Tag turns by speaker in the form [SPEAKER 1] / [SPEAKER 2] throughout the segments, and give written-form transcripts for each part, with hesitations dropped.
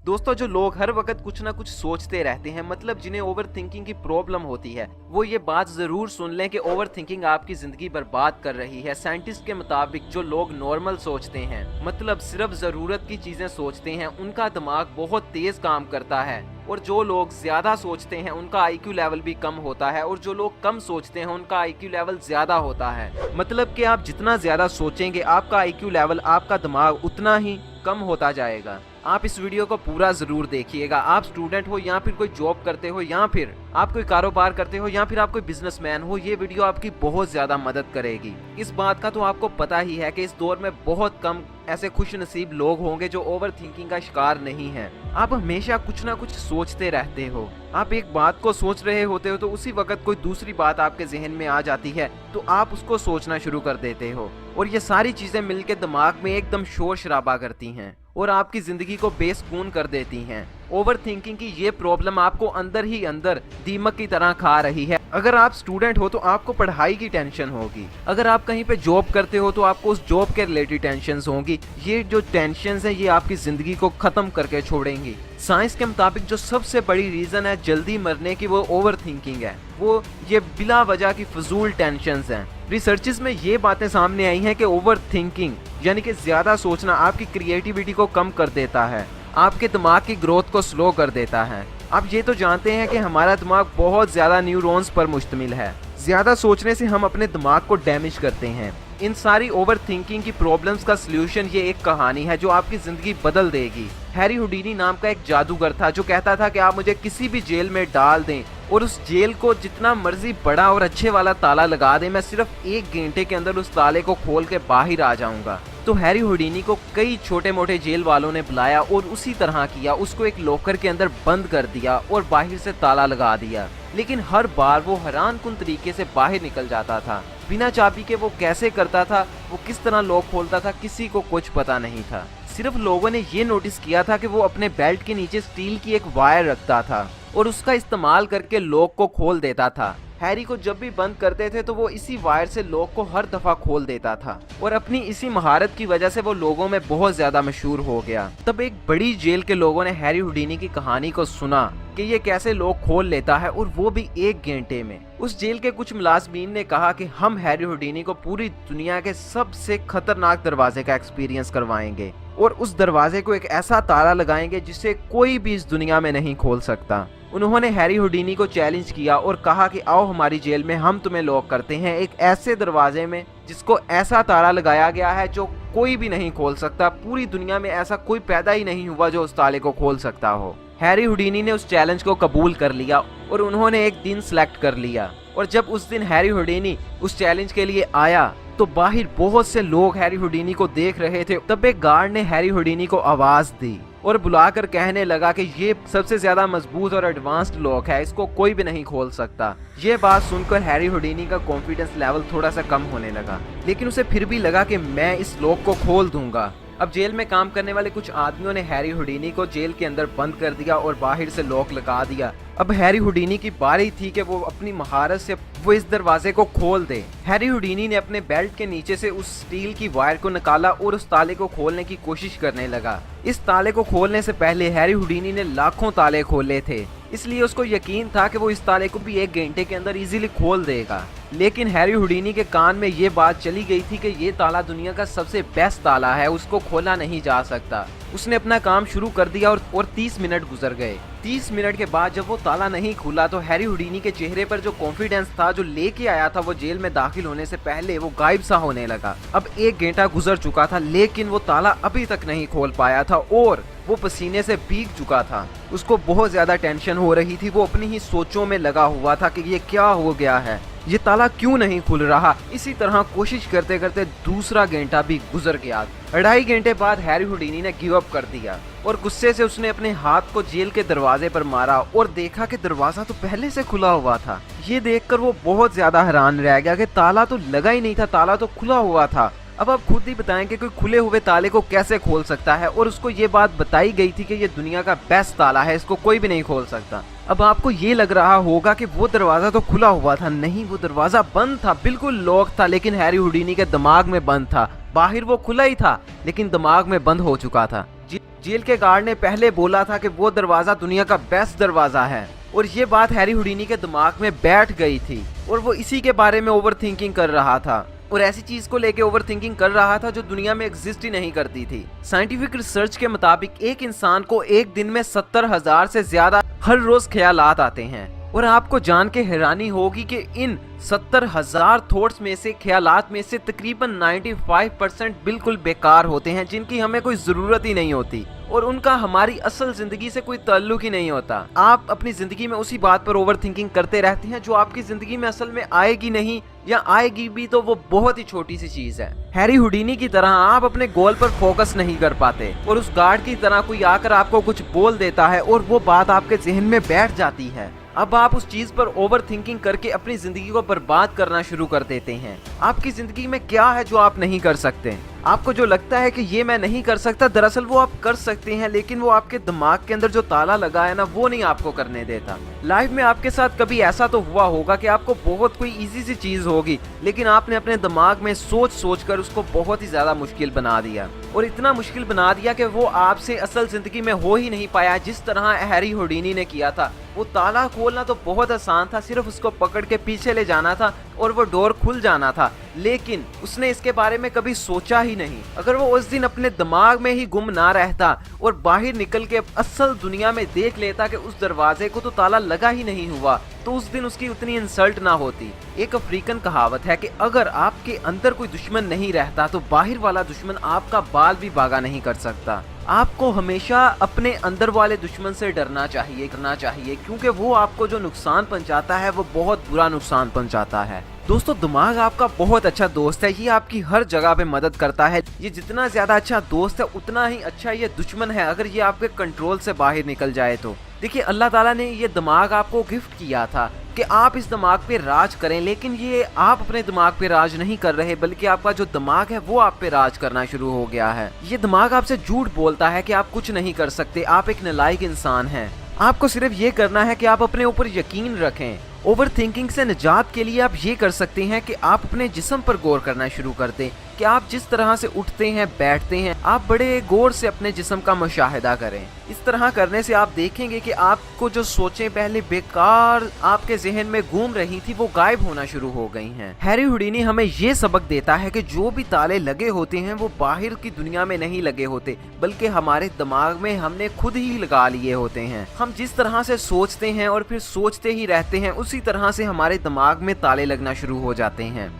[SPEAKER 1] दोस्तों, जो लोग हर वक्त कुछ ना कुछ सोचते रहते हैं, मतलब जिन्हें ओवर थिंकिंग की प्रॉब्लम होती है, वो ये बात जरूर सुन लें कि ओवर थिंकिंग आपकी जिंदगी बर्बाद कर रही है। साइंटिस्ट के मुताबिक जो लोग नॉर्मल सोचते हैं, मतलब सिर्फ जरूरत की चीजें सोचते हैं, उनका दिमाग बहुत तेज काम करता है। और जो लोग ज्यादा सोचते हैं उनका आईक्यू लेवल भी कम होता है, और जो लोग कम सोचते हैं उनका आईक्यू लेवल ज्यादा होता है। मतलब कि आप जितना ज्यादा सोचेंगे आपका आईक्यू लेवल, आपका दिमाग उतना ही कम होता जाएगा। आप इस वीडियो को पूरा जरूर देखिएगा। आप स्टूडेंट हो या फिर कोई जॉब करते हो, या फिर आप कोई कारोबार करते हो, या फिर आप कोई बिजनेसमैन हो, ये वीडियो आपकी बहुत ज्यादा मदद करेगी। इस बात का तो आपको पता ही है कि इस दौर में बहुत कम ऐसे खुश नसीब लोग होंगे जो ओवर थिंकिंग का शिकार नहीं है। आप हमेशा कुछ ना कुछ सोचते रहते हो। आप एक बात को सोच रहे होते हो तो उसी वक्त कोई दूसरी बात आपके जहन में आ जाती है, तो आप उसको सोचना शुरू कर देते हो, और ये सारी चीजें मिलकर दिमाग में एकदम शोर शराबा करती हैं और आपकी जिंदगी को बेसुकून कर देती हैं। ओवर थिंकिंग की ये प्रॉब्लम आपको अंदर ही अंदर दीमक की तरह खा रही है। अगर आप स्टूडेंट हो तो आपको पढ़ाई की टेंशन होगी, अगर आप कहीं पे जॉब करते हो तो आपको उस जॉब के रिलेटेड टेंशन होंगी। ये जो टेंशन है ये आपकी जिंदगी को खत्म करके छोड़ेंगी। साइंस के मुताबिक जो सबसे बड़ी रीजन है जल्दी मरने की, वो ओवर थिंकिंग है। वो ये बिला वजह की फजूल टेंशन हैं। रिसर्चेस में ये बातें सामने आई हैं कि ओवर थिंकिंग यानी कि ज्यादा सोचना आपकी क्रिएटिविटी को कम कर देता है, आपके दिमाग की ग्रोथ को स्लो कर देता है। आप ये तो जानते हैं कि हमारा दिमाग बहुत ज्यादा न्यूरॉन्स पर मुश्तमिल है। ज्यादा सोचने से हम अपने दिमाग को डैमेज करते हैं। इन सारी ओवर थिंकिंग की प्रॉब्लम्स का सलूशन ये एक कहानी है जो आपकी जिंदगी बदल देगी। हैरी हुडीनी नाम का एक जादूगर था जो कहता था कि आप मुझे किसी भी जेल में डाल दें और उस जेल को जितना मर्जी बड़ा और अच्छे वाला ताला लगा दें, मैं सिर्फ 1 घंटे के अंदर उस ताले को खोल के बाहर आ जाऊंगा। तो हैरी हुडीनी को कई छोटे मोटे जेल वालों ने बुलाया और उसी तरह किया। उसको एक लॉकर के अंदर बंद कर दिया और बाहर से ताला लगा दिया, लेकिन हर बार वो हैरानकुन तरीके से बाहर निकल जाता था। बिना चाबी के वो कैसे करता था, वो किस तरह लॉक खोलता था, किसी को कुछ पता नहीं था। सिर्फ लोगों ने ये नोटिस किया था कि वो अपने बेल्ट के नीचे स्टील की एक वायर रखता था और उसका इस्तेमाल करके लॉक को खोल देता था। हैरी को जब भी बंद करते थे तो वो इसी वायर से लॉक को हर दफा खोल देता था, और अपनी इसी महारत की वजह से वो लोगों में बहुत ज्यादा मशहूर हो गया। तब एक बड़ी जेल के लोगों ने हैरी हुडीनी की कहानी को सुना कि ये कैसे लॉक खोल लेता है, और वो भी 1 घंटे में। उस जेल के कुछ मुलाजमीन ने कहा कि हम हैरी हुडीनी को पूरी दुनिया के सबसे खतरनाक दरवाजे का एक्सपीरियंस करवाएंगे और उस दरवाजे को एक ऐसा ताला लगाएंगे जिसे कोई भी इस दुनिया में नहीं खोल सकता। उन्होंने हैरी हुडीनी को चैलेंज किया और कहा कि आओ हमारी जेल में, हम तुम्हें लॉक करते हैं एक ऐसे दरवाजे में जिसको ऐसा ताला लगाया गया है जो कोई भी नहीं खोल सकता। पूरी दुनिया में ऐसा कोई पैदा ही नहीं हुआ जो उस ताले को खोल सकता हो। हैरी हुडीनी ने उस चैलेंज को कबूल कर लिया और उन्होंने एक दिन सिलेक्ट कर लिया, और जब उस दिन हैरी हुडीनी उस चैलेंज के लिए आया तो बाहर बहुत से लोग हैरी हुडीनी को देख रहे थे। तब एक गार्ड ने हैरी हुडीनी को आवाज दी और बुलाकर कहने लगा कि ये सबसे ज्यादा मजबूत और एडवांस्ड लॉक है, इसको कोई भी नहीं खोल सकता। ये बात सुनकर हैरी हुडीनी का कॉन्फिडेंस लेवल थोड़ा सा कम होने लगा, लेकिन उसे फिर भी लगा कि मैं इस लॉक को खोल दूंगा। अब जेल में काम करने वाले कुछ आदमियों ने हैरी हुडीनी को जेल के अंदर बंद कर दिया और बाहर से लॉक लगा दिया। अब हैरी हुडीनी की बारी थी कि वो अपनी महारत से वो इस दरवाजे को खोल दे। हैरी हुडीनी ने अपने बेल्ट के नीचे से उस स्टील की वायर को निकाला और उस ताले को खोलने की कोशिश करने लगा। इस ताले को खोलने से पहले हैरी हुडीनी ने लाखों ताले खोले थे, इसलिए उसको यकीन था कि वो इस ताले को भी 1 घंटे के अंदर इजीली खोल देगा। लेकिन हैरी हुडीनी के कान में ये बात चली गई थी कि ये ताला दुनिया का सबसे बेस्ट ताला है, उसको खोला नहीं जा सकता। उसने अपना काम शुरू कर दिया और 30 मिनट गुजर गए। 30 मिनट के बाद जब वो ताला नहीं खुला तो हैरी हुडीनी के चेहरे पर जो कॉन्फिडेंस था जो लेके आया था वो जेल में दाखिल होने से पहले, वो गायब सा होने लगा। अब 1 घंटा गुजर चुका था लेकिन वो ताला अभी तक नहीं खोल पाया था और वो पसीने से भीग चुका था। उसको बहुत ज्यादा टेंशन हो रही थी। वो अपनी ही सोचों में लगा हुआ था कि ये क्या हो गया है, ये ताला क्यों नहीं खुल रहा। इसी तरह कोशिश करते करते दूसरा घंटा भी गुजर गया। 2.5 घंटे बाद हैरी हुडीनी ने गिव अप कर दिया और गुस्से से उसने अपने हाथ को जेल के दरवाजे पर मारा और देखा कि दरवाजा तो पहले से खुला हुआ था। ये देखकर वो बहुत ज्यादा हैरान रह गया कि ताला तो लगा ही नहीं था, ताला तो खुला हुआ था। अब आप खुद ही बताएं कि कोई खुले हुए ताले को कैसे खोल सकता है, और उसको ये बात बताई गई थी कि ये दुनिया का बेस्ट ताला है, इसको कोई भी नहीं खोल सकता। अब आपको ये लग रहा होगा कि वो दरवाजा तो खुला हुआ था, नहीं वो दरवाजा बंद था, बिल्कुल लॉक था, लेकिन हैरी हुडीनी के दिमाग में बंद था। बाहर वो खुला ही था लेकिन दिमाग में बंद हो चुका था। जेल के गार्ड ने पहले बोला था कि वो दरवाजा दुनिया का बेस्ट दरवाजा है, और ये बात हैरी हुडीनी के दिमाग में बैठ गई थी और वो इसी के बारे में ओवर थिंकिंग कर रहा था और ऐसी चीज को लेके ओवर थिंकिंग कर रहा था जो दुनिया में एग्जिस्ट ही नहीं करती थी। साइंटिफिक रिसर्च के मुताबिक एक इंसान को एक दिन में 70,000 से ज्यादा हर रोज ख्यालात आते हैं, और आपको जान के हैरानी होगी कि इन 70,000 थॉट्स में से, ख्यालात में से तकरीबन 95% बिल्कुल बेकार होते हैं, जिनकी हमें कोई जरूरत ही नहीं होती और उनका हमारी असल जिंदगी से कोई ताल्लुक ही नहीं होता। आप अपनी जिंदगी में उसी बात पर ओवर थिंकिंग करते रहते हैं जो आपकी जिंदगी में असल में आएगी नहीं, या आएगी भी तो वो बहुत ही छोटी सी चीज है। हैरी हुडीनी की तरह आप अपने गोल पर फोकस नहीं कर पाते और उस गार्ड की तरह कोई आकर आपको कुछ बोल देता है और वो बात आपके जहन में बैठ जाती है। अब आप उस चीज पर ओवर थिंकिंग करके अपनी जिंदगी को बर्बाद करना शुरू कर देते हैं। आपकी जिंदगी में क्या है जो आप नहीं कर सकते? आपको जो लगता है कि ये मैं नहीं कर सकता, दरअसल वो आप कर सकते हैं, लेकिन वो आपके दिमाग के अंदर जो ताला लगा है ना, वो नहीं आपको करने देता। लाइफ में आपके साथ कभी ऐसा तो हुआ होगा कि आपको बहुत कोई इजी सी चीज होगी, लेकिन आपने अपने दिमाग में सोच सोच कर उसको बहुत ही ज्यादा मुश्किल बना दिया, और इतना मुश्किल बना दिया कि वो आपसे असल जिंदगी में हो ही नहीं पाया जिस तरह हैरी हुडीनी ने किया था। वो ताला खोलना तो बहुत आसान था, सिर्फ उसको पकड़ के पीछे ले जाना था और वो डोर खुल जाना था, लेकिन उसने इसके बारे में कभी सोचा ही नहीं। अगर वो उस दिन अपने दिमाग में ही गुम ना रहता और बाहर निकल के असल दुनिया में देख लेता कि उस दरवाजे को तो ताला लगा ही नहीं हुआ, तो उस दिन उसकी उतनी इंसल्ट ना होती। एक अफ्रीकन कहावत है कि अगर आपके अंदर कोई दुश्मन नहीं रहता तो बाहर वाला दुश्मन आपका बाल भी बागा नहीं कर सकता। आपको हमेशा अपने अंदर वाले दुश्मन से डरना चाहिए, क्योंकि वो आपको जो नुकसान पहुंचाता है वो बहुत बुरा नुकसान पहुंचाता है। दोस्तों, दिमाग आपका बहुत अच्छा दोस्त है, ये आपकी हर जगह पे मदद करता है। ये जितना ज्यादा अच्छा दोस्त है उतना ही अच्छा ये दुश्मन है अगर ये आपके कंट्रोल से बाहर निकल जाए तो। देखिए, अल्लाह ताला ने ये दिमाग आपको गिफ्ट किया था कि आप इस दिमाग पे राज करें, लेकिन ये आप अपने दिमाग पे राज नहीं कर रहे, बल्कि आपका जो दिमाग है वो आप पे राज करना शुरू हो गया है। ये दिमाग आपसे झूठ बोलता है कि आप कुछ नहीं कर सकते, आप एक नालायक इंसान हैं। आपको सिर्फ ये करना है कि आप अपने ऊपर यकीन रखें। ओवर थिंकिंग से निजात के लिए आप ये कर सकते हैं कि आप अपने जिस्म पर गौर करना शुरू कर दें कि आप जिस तरह से उठते हैं, बैठते हैं, आप बड़े गौर से अपने जिस्म का मुशाहिदा करें। इस तरह करने से आप देखेंगे कि आपको जो सोचें पहले बेकार आपके जहन में घूम रही थी वो गायब होना शुरू हो गई हैं। हैरी हुडीनी हमें ये सबक देता है कि जो भी ताले लगे होते हैं वो बाहर की दुनिया में नहीं लगे होते, बल्कि हमारे दिमाग में हमने खुद ही लगा लिए होते हैं। हम जिस तरह से सोचते हैं और फिर सोचते ही रहते हैं, उसी तरह से हमारे दिमाग में ताले लगना शुरू हो जाते हैं।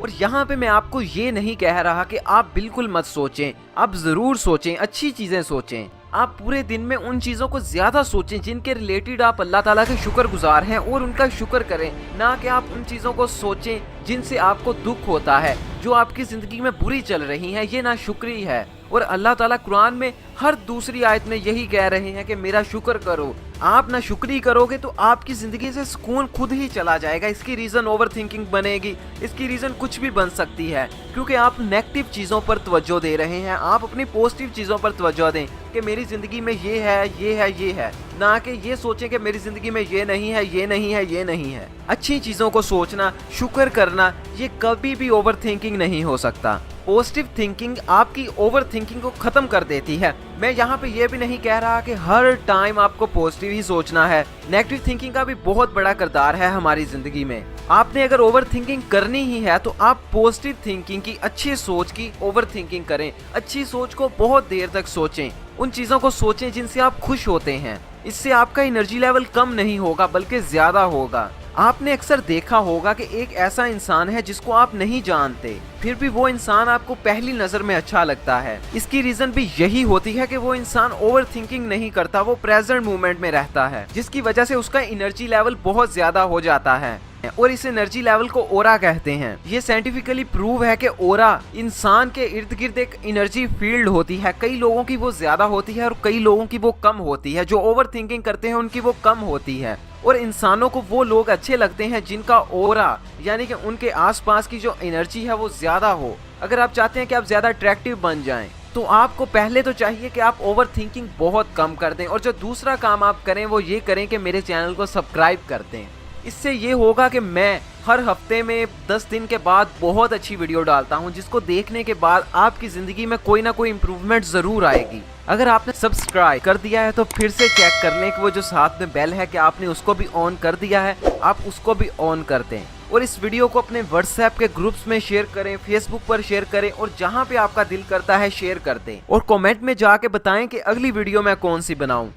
[SPEAKER 1] और यहाँ पे मैं आपको ये नहीं कह रहा कि आप बिल्कुल मत सोचें, आप जरूर सोचें, अच्छी चीजें सोचें। आप पूरे दिन में उन चीजों को ज्यादा सोचें जिनके रिलेटेड आप अल्लाह ताला के शुक्रगुजार हैं और उनका शुक्र करें, ना कि आप उन चीजों को सोचें जिनसे आपको दुख होता है, जो आपकी जिंदगी में बुरी चल रही हैं। ये नाशुक्री है। और अल्लाह ताला कुरान में हर दूसरी आयत में यही कह रहे हैं कि मेरा शुक्र करो। आप ना शुक्री करोगे तो आपकी जिंदगी से सुकून खुद ही चला जाएगा। इसकी रीजन ओवर थिंकिंग बनेगी, इसकी रीजन कुछ भी बन सकती है, क्योंकि आप नेगेटिव चीजों पर तवज्जो दे रहे हैं। आप अपनी पॉजिटिव चीजों पर तवज्जो दें कि मेरी जिंदगी में ये है, ये है, ये है, ना कि ये सोचें कि मेरी जिंदगी में ये नहीं है, ये नहीं है, ये नहीं है। अच्छी चीजों को सोचना, शुक्र करना, ये कभी भी ओवर थिंकिंग नहीं हो सकता। पॉजिटिव थिंकिंग आपकी ओवर थिंकिंग को खत्म कर देती है। मैं यहाँ पे ये भी नहीं कह रहा कि हर टाइम आपको पॉजिटिव ही सोचना है। नेगेटिव थिंकिंग का भी बहुत बड़ा किरदार है हमारी जिंदगी में। आपने अगर ओवर थिंकिंग करनी ही है तो आप पॉजिटिव थिंकिंग की, अच्छी सोच की ओवर थिंकिंग करें। अच्छी सोच को बहुत देर तक सोचें, उन चीजों को सोचें जिनसे आप खुश होते हैं। इससे आपका एनर्जी लेवल कम नहीं होगा बल्कि ज्यादा होगा। आपने अक्सर देखा होगा कि एक ऐसा इंसान है जिसको आप नहीं जानते, फिर भी वो इंसान आपको पहली नजर में अच्छा लगता है। इसकी रीजन भी यही होती है कि वो इंसान ओवर थिंकिंग नहीं करता, वो प्रेजेंट मोमेंट में रहता है, जिसकी वजह से उसका एनर्जी लेवल बहुत ज्यादा हो जाता है। और इस एनर्जी लेवल को ओरा कहते हैं। ये साइंटिफिकली प्रूव है कि ओरा इंसान के इर्द गिर्द एक एनर्जी फील्ड होती है। कई लोगों की वो ज्यादा होती है और कई लोगों की वो कम होती है। जो ओवर थिंकिंग करते हैं उनकी वो कम होती है। और इंसानों को वो लोग अच्छे लगते हैं जिनका ओरा, यानी कि उनके आसपास की जो एनर्जी है वो ज्यादा हो। अगर आप चाहते हैं कि आप ज्यादा अट्रैक्टिव बन जाएं, तो आपको पहले तो चाहिए कि आप ओवर थिंकिंग बहुत कम कर दें। और जो दूसरा काम आप करें वो ये करें कि मेरे चैनल को सब्सक्राइब कर दें। इससे ये होगा कि मैं हर हफ्ते में 10 दिन के बाद बहुत अच्छी वीडियो डालता हूं, जिसको देखने के बाद आपकी ज़िंदगी में कोई ना कोई इम्प्रूवमेंट ज़रूर आएगी। अगर आपने सब्सक्राइब कर दिया है तो फिर से चेक कर लें कि वो जो साथ में बेल है कि आपने उसको भी ऑन कर दिया है, आप उसको भी ऑन कर दें। और इस वीडियो को अपने व्हाट्सएप के ग्रुप्स में शेयर करें, फेसबुक पर शेयर करें और जहां पे आपका दिल करता है शेयर कर दें। और कमेंट में जाके बताएं कि अगली वीडियो मैं कौन सी बनाऊं।